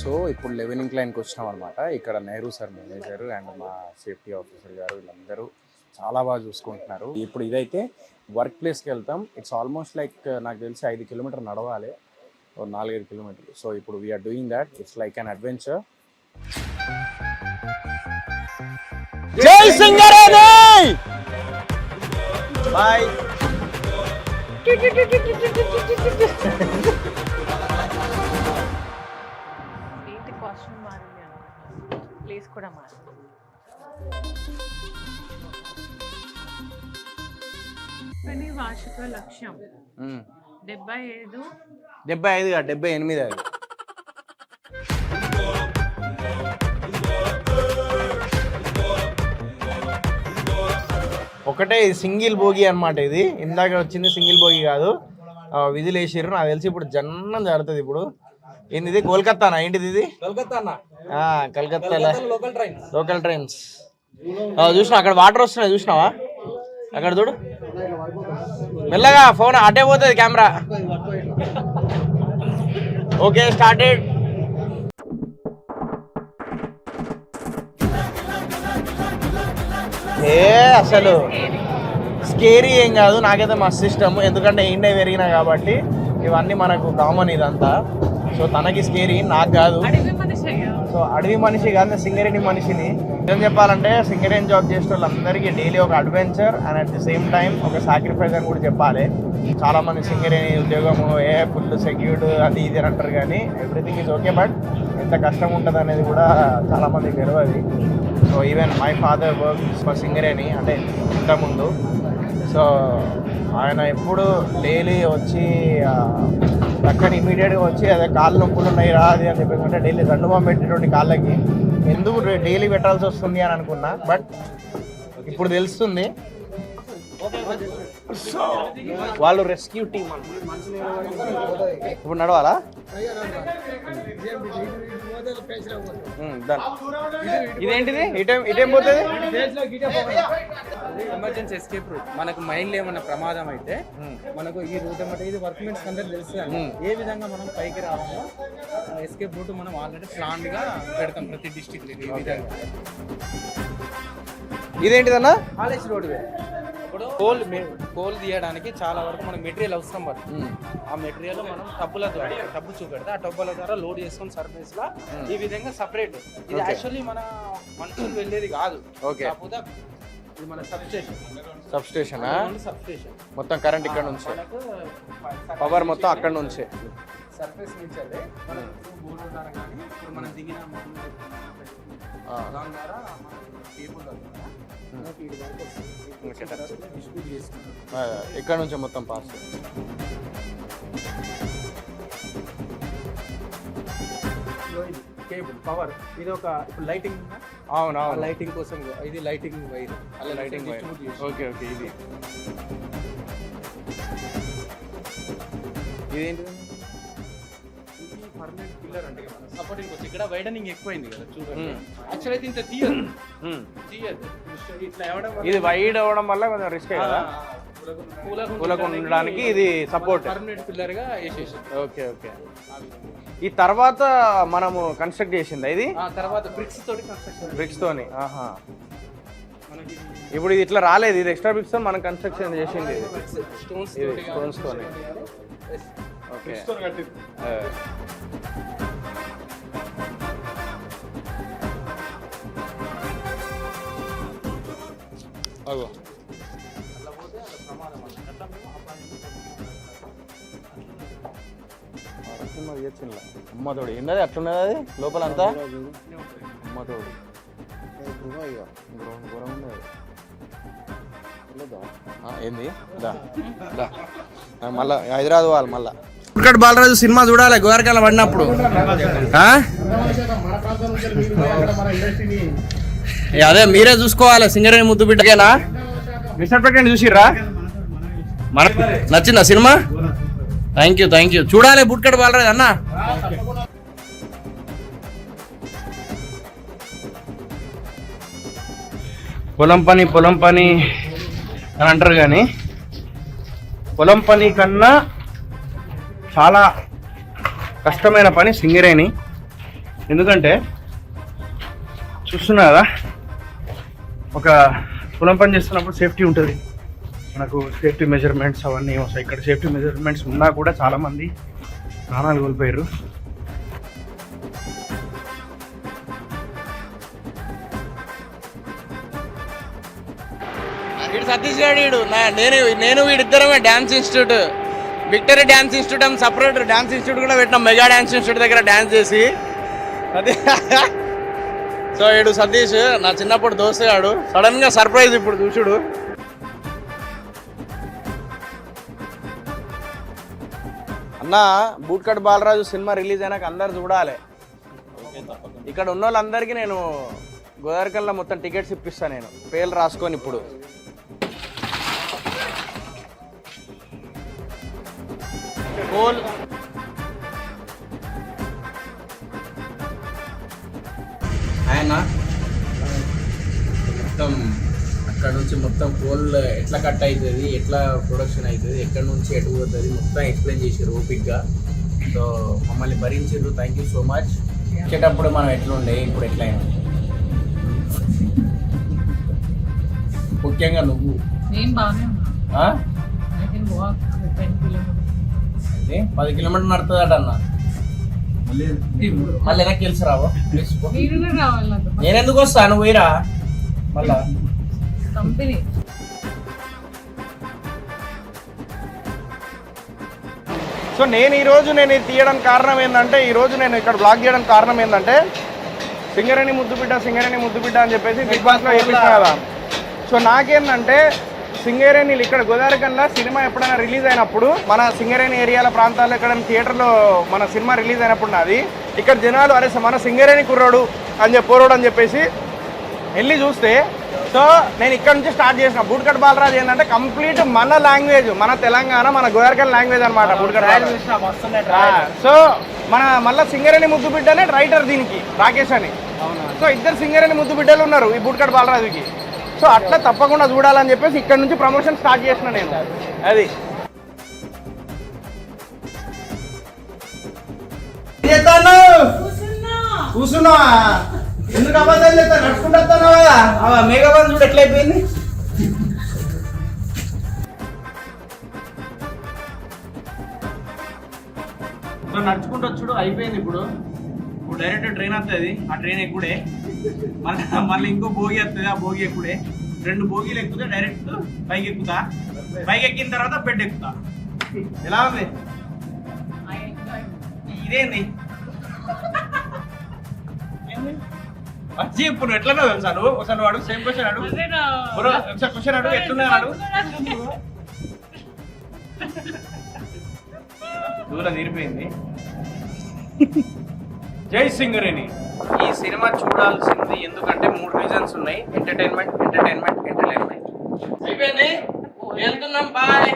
So ఇప్పుడు eleven ఇంక్లైన్కి వచ్చినాం అనమాట. ఇక్కడ నెహ్రూ సార్ మేనేజర్ అండ్ మా సేఫ్టీ ఆఫీసర్ గారు వీళ్ళందరూ చాలా బాగా చూసుకుంటున్నారు. ఇప్పుడు ఇదైతే వర్క్ ప్లేస్కి వెళ్తాం. ఇట్స్ ఆల్మోస్ట్ లైక్ నాకు తెలిసి 5 కిలోమీటర్ నడవాలి, 4-5 కిలోమీటర్లు. సో ఇప్పుడు we're doing that. It's like an adventure. జై సింగరేణి! బాయ్. కాస్ట్యూమ్ మారింది అనుకుంటా, ప్లేస్ కూడా మారింది. కానీ వార్షిక లక్ష్యం 75 కాదు 78 అది. ఒకటే సింగిల్ భోగి అనమాట. ఇది ఇందాక వచ్చింది సింగిల్ భోగి కాదు, విధులు వేసిర్రు. నాకు తెలిసి ఇప్పుడు జన్నం జరుగుతుంది. ఇప్పుడు ఏంది ఇది? కోల్కత్తానా? ఏంటిది ఇది? Calcutta local trains. చూసినా అక్కడ వాటర్ వస్తున్నాయి, చూసినావా? అక్కడ చూడు, మెల్లగా ఫోన్ అటే పోతుంది కెమెరా. Okay, started. అసలు స్కేరీ ఏం కాదు, నాకైతే మస్తు ఇష్టము. ఎందుకంటే ఇండియా పెరిగినా కాబట్టి ఇవన్నీ మనకు కామన్ ఇదంతా. సో తనకి స్కేరీ, నాకు కాదు. సో అడవి మనిషి కాదు, సింగరేణి మనిషిని. ఏం చెప్పాలంటే సింగరేణి జాబ్ చేసే వాళ్ళందరికీ డైలీ ఒక adventure and at the same time ఒక సాక్రిఫైస్ అని కూడా చెప్పాలి. చాలా మంది సింగరేణి ఉద్యోగము ఫుల్ సెక్యూర్డ్ అది ఇది అని అంటారు, కానీ ఎవ్రీథింగ్ ఈజ్ ఓకే. బట్ ఎంత కష్టం ఉంటుంది అనేది కూడా చాలా మందికి తెలియదు. So even my father works for Singareni, అంటే ఇంతకుముందు. సో ఆయన ఎప్పుడు డైలీ వచ్చి అక్కడ ఇమీడియట్గా వచ్చి అదే కాళ్ళు నొప్పులు ఉన్నాయి రా అది అని చెప్పేసి అంటే డైలీ దండుమా పెట్టేటువంటి కాళ్ళకి ఎందుకు డైలీ పెట్టాల్సి వస్తుంది అని అనుకున్నా. బట్ ఇప్పుడు తెలుస్తుంది. వాళ్ళు రెస్క్యూ టీమ్ ఇప్పుడు నడవాలా? ఇదేంటిది? ఇటేం పోతుంది? Emergency escape route. మనకు మైండ్ ఏమన్నా ప్రమాదం అయితే మనకు ఈ రూట్ ఏమంటే ఇది వర్క్మెన్స్ అందరికి తెలుస్తుంది. ఏ విధంగా మనం పైకి రావాలో ఎస్కేప్ రూట్ మనం ఆల్రెడీ ప్లాన్ గా పెడతాం ప్రతి డిస్ట్రిక్ట్. ఈ విధంగా ఇదేంటిదన్నా? College road. ఇప్పుడు కోల్ తీయడానికి చాలా వరకు మనకు మెటీరియల్ అవసరం పడుతుంది. ఆ మెటీరియల్ మనం టబ్బు చూపెడితే ఆ టబ్బుల ద్వారా లోడ్ చేసుకుని సర్ఫేస్ లా ఈ విధంగా సపరేట్. ఇది యాక్చువల్లీ మన మనుషులు వెళ్ళేది కాదు, కాకపోతే ఇది మన సబ్స్టేషన్. మొత్తం కరెంట్ ఇక్కడ నుంచి, పవర్ మొత్తం అక్కడ నుంచే సర్ఫేస్ నుంచి అదే బోర్డు ద్వారా కానీ ఇప్పుడు మనం దిగిన దాని ద్వారా కేబుల్ ఇక్కడ నుంచి మొత్తం పాస్. కేబుల్ పవర్ ఇది ఒక ఇప్పుడు లైటింగ్. అవును, లైటింగ్ కోసం ఇది లైటింగ్ వైర్. అలా లైటింగ్ వైర్. ఓకే. ఇది ఇదేంటి? పర్మనెంట్ పిల్లర్ అంటే సపోర్టింగ్ వచ్చి ఇక్కడ వైడనింగ్ ఎక్కువైంది కదా చూడండి. యాక్చువల్ అయితే ఇంత తీయదు. ఇట్లా ఇది వైడ్ అవ్వడం వల్ల కొంచెం రిస్క్ కదా, కూలకు ఉండడానికి ఇది సపోర్ట్ పర్మనెంట్ పిల్లర్ గా వేసేసి. ఓకే. ఈ తర్వాత మనము కన్స్ట్రక్ట్ చేసింది ఇది. తర్వాత బ్రిక్స్ తోటి కన్స్ట్రక్షన్. బ్రిక్స్ తోని. ఇప్పుడు ఇది ఇట్లా రాలేదు, ఇది ఎక్స్ట్రా బ్రిక్స్ తో మనం కన్స్ట్రక్షన్ చేసింది. స్టోన్స్ తోని. ఓకే. అగో అమ్మతోడు ఏంటది అట్లున్నది? అది లోపలంతా అమ్మతోడు ఏంది? మళ్ళా హైదరాబాద్ వాళ్ళు మళ్ళా ఇక్కడ బాలరాజు సినిమా చూడాలి గోరకాల పడినప్పుడు. అదే మీరే చూసుకోవాలి. సింగరేణి ముద్దు బిడ్డకేనా? Mister president చూసిర్రా? మనకు నచ్చిందా సినిమా? Thank you. చూడాలి బుట్కడ్ బాలరాజు అన్న. పొలం పని అని అంటారు, కానీ పొలం పని కన్నా చాలా కష్టమైన పని సింగరేణి. ఎందుకంటే చూస్తున్నా కదా, ఒక పొలం పని చేస్తున్నప్పుడు సేఫ్టీ ఉంటుంది, మనకు సేఫ్టీ మెజర్మెంట్స్ అవన్నీ వస్తాయి. ఇక్కడ సేఫ్టీ మెజర్మెంట్స్ ఉన్నా కూడా చాలామంది ప్రాణాలు కోల్పోయారు. వీడు సతీష్ గారు, నేను వీడిద్దరమే dance institute, Victory Dance Institute అని సపరేట్ డ్యాన్స్ ఇన్స్టిట్యూట్ కూడా పెట్టినాం, మెగా డ్యాన్స్ ఇన్స్టిట్యూట్ దగ్గర డ్యాన్స్ చేసి. అదే సో వీడు సతీష్, నా చిన్నప్పుడు దోస్తు గాడు, సడన్ గా సర్ప్రైజ్ ఇప్పుడు చూసుడు. అన్న బూట్కట్ బాలరాజు సినిమా రిలీజ్ అయినాక అందరు చూడాలి. ఇక్కడ ఉన్న వాళ్ళందరికీ నేను గోదావరికల్లా మొత్తం టికెట్స్ ఇప్పిస్తాను, నేను పేర్లు రాసుకొని. ఇప్పుడు కోల్ ఆయన మొత్తం అక్కడ నుంచి మొత్తం కోల్ ఎట్లా కట్ అవుతుంది, ఎట్లా ప్రొడక్షన్ అవుతుంది, ఎక్కడి నుంచి ఎటు పోతుంది మొత్తం ఎక్స్ప్లెయిన్ చేసారు ఓపిక్గా. సో మమ్మల్ని భరించారు, థ్యాంక్ యూ సో మచ్. వచ్చేటప్పుడు మనం ఎట్లుండే, ఇప్పుడు ఎట్లయినా, ముఖ్యంగా నువ్వు 10 కిలోమీటర్లు నడుతుందట అన్న. మళ్ళీ వెనక్కి తెలిసి రావు, నేను ఎందుకు వస్తాను పోయిరా మళ్ళా. సో నేను ఈరోజు ఇది తీయడానికి కారణం ఏంటంటే, ఈరోజు నేను ఇక్కడ బ్లాగ్ చేయడానికి కారణం ఏంటంటే, సింగరేణి ముద్దుబిడ్డ అని చెప్పేసి బిగ్ బాస్లో వేయించిన కదా. సో నాకేంటంటే సింగరేణి ఇక్కడ గోదావరికల్లా సినిమా ఎప్పుడైనా రిలీజ్ అయినప్పుడు, మన సింగరేణి ఏరియాల ప్రాంతాల్లో ఎక్కడైనా థియేటర్లో మన సినిమా రిలీజ్ అయినప్పుడు నాది ఇక్కడ జనాలు అరే మన సింగరేణి కుర్రోడు అని చెప్పేసి వెళ్ళి చూస్తే, సో నేను ఇక్కడ నుంచి స్టార్ట్ చేసిన. బూట్కట్ బాలరాజు ఏంటంటే కంప్లీట్ మన లాంగ్వేజ్, మన తెలంగాణ, మన గోదావరికల్ లాంగ్వేజ్ అనమాట బూట్కట్ బాలరాజు. సో మన మళ్ళీ సింగరేణి ముద్దు బిడ్డనే రైటర్ దీనికి, రాకేష్ అని. సో ఇద్దరు సింగరేణి ముద్దు బిడ్డలు ఉన్నారు ఈ బూట్కట్ బాలరాజుకి. సో అట్లా తప్పకుండా చూడాలని చెప్పేసి ఇక్కడ నుంచి ప్రమోషన్ స్టార్ట్ చేసిన నేను. అది కూర్చున్నా ఎందుకు అబద్ధాలు చెప్తా, నడుచుకుంటా మేఘాబాద్ చూడు ఎట్లయిపోయింది. నడుచుకుంటూ వచ్చుడు అయిపోయింది. ఇప్పుడు డైరెక్ట్ ట్రైన్ వస్తుంది, ఆ ట్రైన్ ఎక్కుడే, మళ్ళీ ఇంకో భోగి వస్తుంది, ఆ భోగి ఎక్కుడే. 2 భోగిలు ఎక్కుతే డైరెక్ట్ పైకి ఎక్కుతా, పైకి ఎక్కిన తర్వాత బెడ్ ఎక్కుతా. ఎలా ఉంది ఇదేంది వచ్చి ఇప్పుడు ఎట్లా తెలుసా నువ్వు? ఒకసారి నువ్వు అడుగు, సేమ్ క్వశ్చన్ అడుగు, ఒకసారి క్వశ్చన్ అడుగు, ఎట్లున్నా అడుగు. దూరం తీరిపోయింది. జై సింగరేణి. ఈ సినిమా చూడాల్సింది ఎందుకంటే 3 రీజన్స్ ఉన్నాయి. ఎంటర్టైన్మెంట్. అయిపోయింది, వెళ్తున్నాం, బాయ్.